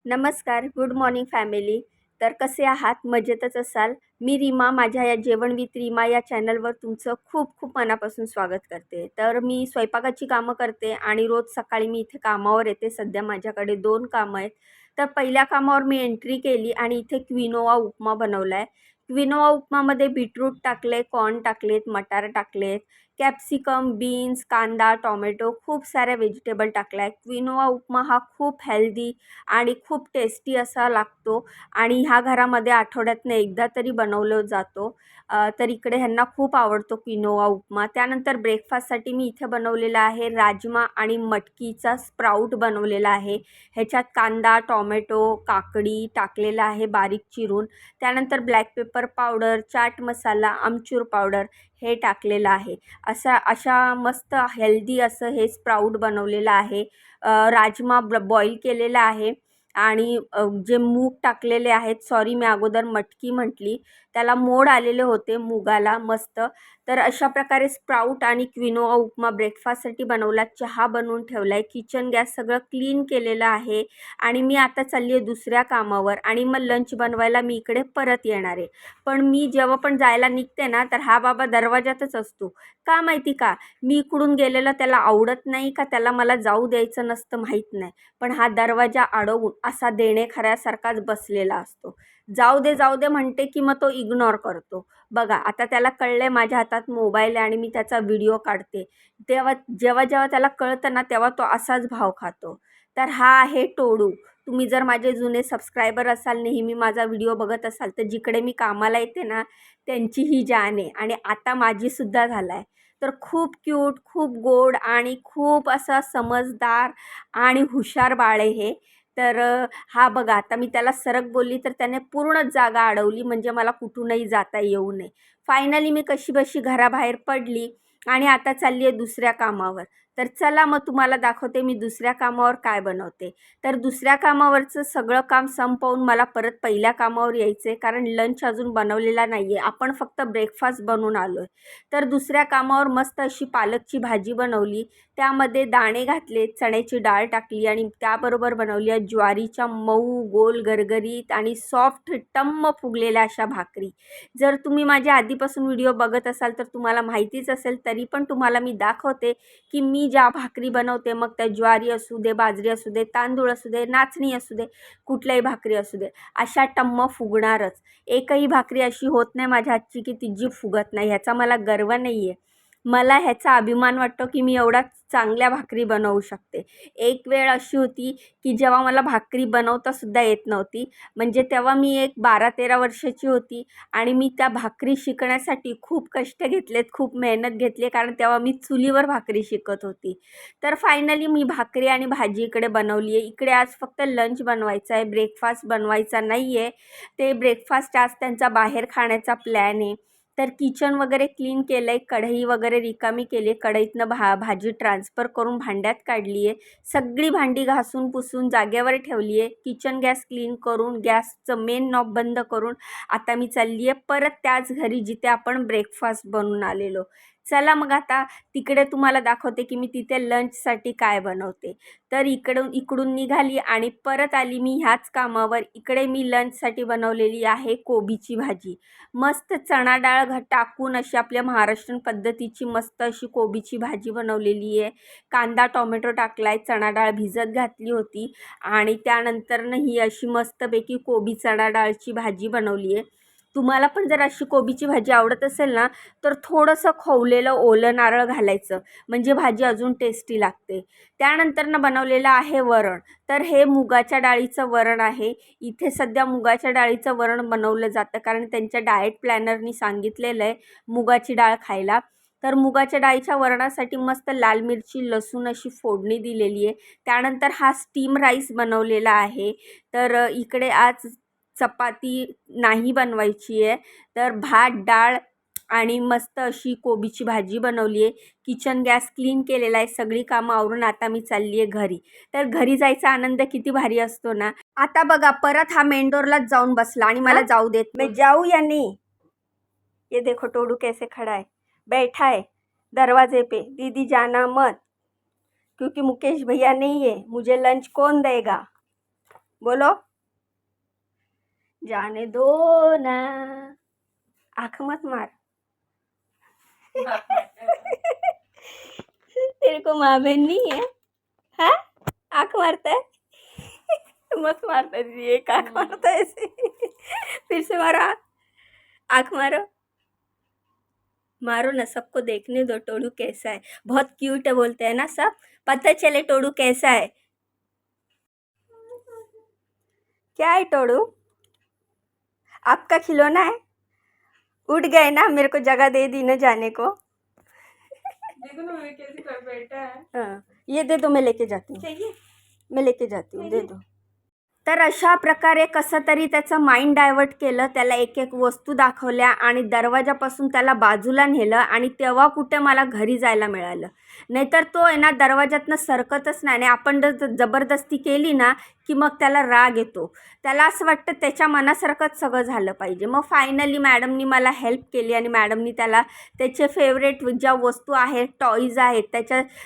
नमस्कार, good morning family. तर कसे आहात? मजेतच असाल. मी रीमा, माझ्या या जेवण विथ रीमा या चॅनलवर तुमचं खूप खूप मनापासून स्वागत करते. तर मी स्वयंपाकाची कामं करते आणि रोज सकाळी मी इथे कामावर येते. सध्या माझ्याकडे 2 कामं आहेत. तर पहिल्या कामावर मी एंट्री केली आणि इथे क्विनोआ उपमा बनवला आहे. क्विनोआ उपमामध्ये बीटरूट टाकले, कॉर्न टाकलेत, मटार टाकलेत, कॅप्सिकम, बीन्स, कांदा, टोमॅटो खूप साऱ्या व्हेजिटेबल टाकल्या आहेत. क्विनोआ उपमा हा खूप हेल्दी आणि खूप टेस्टी असा लागतो आणि ह्या घरामध्ये आठवड्यातनं एकदा तरी बनवलं जातो. तर इकडे ह्यांना खूप आवडतो क्विनोआ उपमा. त्यानंतर ब्रेकफास्टसाठी मी इथे बनवलेला आहे राजमा आणि मटकीचा स्प्राउट बनवलेला आहे. ह्याच्यात कांदा, टोमॅटो, काकडी टाकलेला आहे बारीक चिरून. त्यानंतर black pepper powder, chaat masala, आमचूर पावडर हे टाकलेलं आहे. अशा मस्त हेल्दी असं हे स्प्राउट बनवलेलं आहे. राजमा बॉईल केलेला आहे आणि जे मूग टाकलेले आहेत, सॉरी मी अगोदर मटकी म्हटली, त्याला मोड आलेले होते मुगाला मस्त. तर अशा प्रकारे स्प्राउट आणि क्विनोआ उपमा ब्रेकफास्टसाठी बनवला. चहा बनवून ठेवला आहे. किचन गॅस सगळं क्लीन केलेलं आहे आणि मी आता चालली आहे दुसऱ्या कामावर आणि मग लंच बनवायला मी इकडे परत येणार आहे. पण मी जेव्हा पण जायला निघते ना, तर हा बाबा दरवाजातच असतो. का माहिती का? मी इकडून गेलेलं त्याला आवडत नाही का त्याला मला जाऊ द्यायचं नसतं माहीत नाही. पण हा दरवाजा अडवून असा देणेखऱ्यासारखाच बसलेला असतो. जाऊ दे म्हणते की मग तो इग्नोर करतो. बघा आता त्याला कळलंय माझ्या हातात मोबाईल आहे आणि मी त्याचा व्हिडिओ काढते. जेव्हा त्याला कळतं ना तेव्हा तो असाच भाव खातो. तर हा आहे टोडू. तुम्ही जर माझे जुने सबस्क्रायबर असाल, नेहमी माझा व्हिडिओ बघत असाल, तर जिकडे मी कामाला येते ना त्यांची ही जान आहे आणि आता माझीसुद्धा झाला आहे. तर खूप क्यूट, खूप गोड आणि खूप असा समजदार आणि हुशार बाळ आहे हे. तर हा बघा आता मी त्याला सरक बोलली तर त्याने पूर्णच जागा अडवली म्हणजे मला कुठूनही जाता येऊ नये. फायनली मी कशीबशी घराबाहेर पडली आणि आता चालली आहे दुसऱ्या कामावर. तर चला मग तुम्हाला दाखवते मी दुसऱ्या कामावर काय बनवते. तर दुसऱ्या कामावरचं सगळं काम संपवून मला परत पहिल्या कामावर यायचं आहे कारण लंच अजून बनवलेला नाही आहे. आपण फक्त ब्रेकफास्ट बनवून आलो आहे. तर दुसऱ्या कामावर मस्त अशी पालकची भाजी बनवली. त्यामध्ये दाणे घातले, चण्याची डाळ टाकली आणि त्याबरोबर बनवली आहे ज्वारीच्या मऊ, गोल, गरगरीत आणि सॉफ्ट टम्म फुगलेल्या अशा भाकरी. जर तुम्ही माझ्या आधीपासून व्हिडिओ बघत असाल तर तुम्हाला माहितीच असेल, तरी पण तुम्हाला मी दाखवते की मी ज्या भाकरी बनवते, मग त्या ज्वारी असू दे, बाजरी असू दे, तांदूळ असू दे, नाचणी असू दे, कुठल्याही भाकरी असू दे, अशा टम्म फुगणारच. एकही भाकरी अशी होत नाही माझ्या हातची की ती जी फुगत नाही. ह्याचा मला गर्व नाही आहे. मला ह्याचा अभिमान वाटतो की मी एवढ्या चांगल्या भाकरी बनवू शकते. एक वेळ अशी होती की जेव्हा मला भाकरी बनवतासुद्धा येत नव्हती. म्हणजे तेव्हा मी एक 12-13 वर्षाची होती आणि मी त्या भाकरी शिकण्यासाठी खूप कष्ट घेतलेत, खूप मेहनत घेतली कारण तेव्हा मी चुलीवर भाकरी शिकत होती. तर फायनली मी भाकरी आणि भाजी इकडे बनवली आहे. इकडे आज फक्त लंच बनवायचा आहे, ब्रेकफास्ट बनवायचा नाही आहे. ते ब्रेकफास्ट आज त्यांचा बाहेर खाण्याचा प्लॅन आहे. तर किचन वगैरे क्लीन केलं आहे, कढई वगैरे रिकामी केली आहे. कढईतनं भाजी ट्रान्सफर करून भांड्यात काढली आहे. सगळी भांडी घासून पुसून जागेवर ठेवली आहे. किचन गॅस क्लीन करून गॅसचं मेन नॉब बंद करून आता मी चालली आहे परत त्याच घरी जिथे आपण ब्रेकफास्ट बनवून आलेलो. चला मग आता तिकडे तुम्हाला दाखवते की मी तिथे लंचसाठी काय बनवते. तर इकडून निघाली आणि परत आली मी ह्याच कामावर. इकडे मी लंचसाठी बनवलेली आहे कोबीची भाजी. मस्त चणा डाळ टाकून अशी आपल्या महाराष्ट्रीयन पद्धतीची मस्त अशी कोबीची भाजी बनवलेली आहे. कांदा, टोमॅटो टाकला आहे, चणा डाळ भिजत घातली होती आणि त्यानंतरनं ही अशी मस्तपैकी कोबी चणा डाळची भाजी बनवली आहे. तुम्हाला पण जर अशी कोबीची भाजी आवडत असेल ना, तर थोडंसं खोवलेलं ओलं नारळ घालायचं म्हणजे भाजी अजून टेस्टी लागते. त्यानंतरनं बनवलेलं आहे वरण. तर हे मुगाच्या डाळीचं वरण आहे. इथे सध्या मुगाच्या डाळीचं वरण बनवलं जातं कारण त्यांच्या डाएट प्लॅनरनी सांगितलेलं आहे मुगाची डाळ खायला. तर मुगाच्या डाळीच्या वरणासाठी मस्त लाल मिरची, लसूण अशी फोडणी दिलेली आहे. त्यानंतर हा स्टीम राईस बनवलेला आहे. तर इकडे आज चपाती नाही बनवायची आहे. तर भात, डाळ आणि मस्त अशी कोबीची भाजी बनवली आहे. किचन गॅस क्लीन केलेला आहे. सगळी कामं आवरून आता मी चालली आहे घरी. तर घरी जायचा आनंद किती भारी असतो ना. आता बघा परत हा मेन डोरलाच जाऊन बसला आणि मला जाऊ देत नाही. जाऊ या नहीं. ये देखो टोडू कैसे खड़ा है, बैठा है दरवाजे पे. दीदी जाना मत क्योंकि मुकेश भैया नहीं है, मुझे लंच कौन देगा. बोलो, जाने दो ना, आँख मत मार। तेरे को माँ बहन नहीं है? हाँ, आँख मारता है। मत मारता दीदी, एक आँख मारता है ऐसे। फिर से मारो आँख मारो, मारो ना, सबको देखने दो टोडू कैसा है। बहुत क्यूट है बोलते हैं ना सब, पता चले टोडू कैसा है। क्या है टोडू? आपका खिलौना है? उठ गए ना, मेरे को जगह दे दी ना जाने को। देखो ना मैं कैसे कर बैठा है। हाँ, ये दे दो, मैं लेके जाती हूँ। चाहिए? मैं लेके जाती हूँ, दे दो। तर अशा प्रकारे कसं तरी त्याचं माइंड डायवर्ट केलं, त्याला एक एक वस्तू दाखवल्या आणि दरवाजापासून त्याला बाजूला नेलं आणि तेव्हा कुठे मला घरी जायला मिळालं. नाहीतर तो आहे ना दरवाजातनं सरकतच नाही आणि आपण जबरदस्ती केली ना की मग त्याला राग येतो. त्याला असं वाटतं त्याच्या मनासारखंच सगळं झालं पाहिजे. मग फायनली मॅडमनी मला हेल्प केली आणि मॅडमनी त्याला त्याचे फेवरेट ज्या वस्तू आहेत, टॉईज आहेत,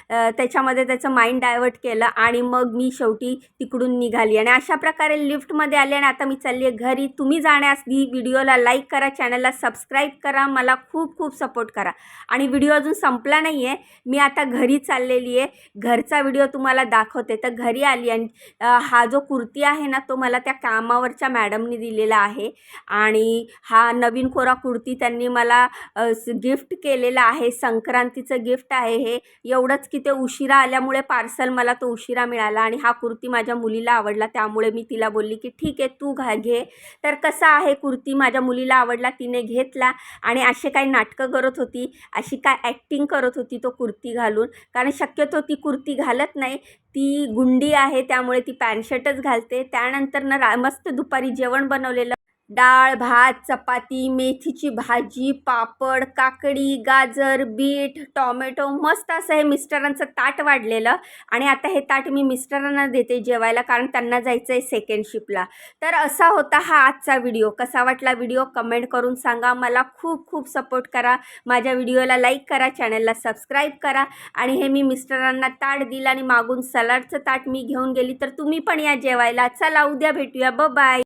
त्याच्यामध्ये त्याचं माइंड डायवर्ट केलं आणि मग मी शेवटी तिकडून निघाली आणि अशा प्रकारे लिफ्टमध्ये आले आणि आता मी चालली आहे घरी. तुम्ही जाण्याआधी व्हिडिओला लाईक करा, चॅनलला सबस्क्राईब करा, मला खूप खूप सपोर्ट करा. आणि व्हिडिओ अजून संपला नाही आहे, मी आता घरी चाललेली आहे. घरचा व्हिडिओ तुम्हाला दाखवते. तर घरी आली आणि हा जो कुर्ती आहे ना तो मला त्या कामावरच्या मॅडमनी दिलेला आहे आणि हा नवीन कोरा कुर्ती त्यांनी मला गिफ्ट केलेला आहे. संक्रांतीचं गिफ्ट आहे हे. एवढंच की ते उशिरा आल्यामुळे पार्सल मला तो उशिरा मिळाला आणि हा कुर्ती माझ्या मुलीला आवडला, त्यामुळे मी तिला बोलली की ठीक आहे तू घे. तर कसा आहे कुर्ती, माझ्या मुलीला आवडला, तिने घेतला आणि असे काही नाटकं करत होती, अशी काय ॲक्टिंग करत होती तो कुर्ती घालून. कारण शक्यतो ती कुर्ती घालत नाही, ती गुंडी आहे त्यामुळे ती पॅन्ट शर्टच घालते. त्यानंतर ना मस्त दुपारी जेवण बनवलेलं, डाळ भात चपाती, मेथीची भाजी, पापड, काकडी, गाजर, बीट, टॉमॅटो, मस्त असं हे मिस्टरांचं ताट वाढलेलं आणि आता हे ताट मी मिस्टरांना देते जेवायला, कारण त्यांना जायचं आहे सेकंड शिफ्टला. तर असा होता हा आजचा व्हिडिओ. कसा वाटला व्हिडिओ कमेंट करून सांगा. मला खूप खूप सपोर्ट करा. माझ्या व्हिडिओला लाईक करा, चॅनलला सबस्क्राईब करा. आणि हे मी मिस्टरांना ताट दिलं आणि मागून सलाडचं ताट मी घेऊन गेली. तर तुम्ही पण या जेवायला. चला उद्या भेटूया. बाय.